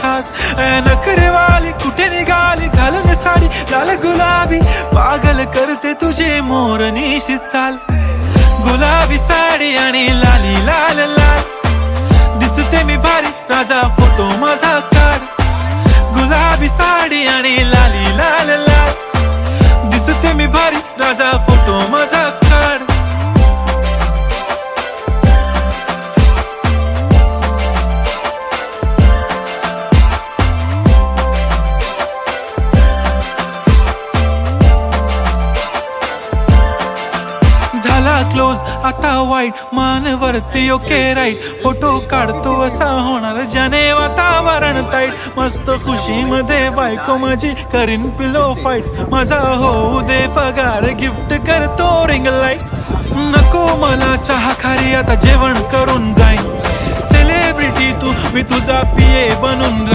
खास. नखरेवाली कुठे निघाली घालून साडी लाल गुलाबी, पागल करते तुझे मोरनीशी चाल. गुलाबी साडी आणि लाली लाल लाल, दिसते मी भारी राजा फोटो माझा काढ. गुलाबी साडी आणि लाली लाल लाल, दिसते मी भारी राजा फोटो माझा काढ. झाला क्लोज आता वाईट, मानवरती ओके राईट. फोटो काढतो असा होणार ज्याने वातावरण ताईट. मस्त खुशी मध्ये बायको माझी करीन पिलो फाईट. माझा होऊ दे पगार गिफ्ट करतो रिंग लाईट. नको मला चहा खारी आता जेवण करून जाईन. सेलिब्रिटी तू मी तुझा पिये बनून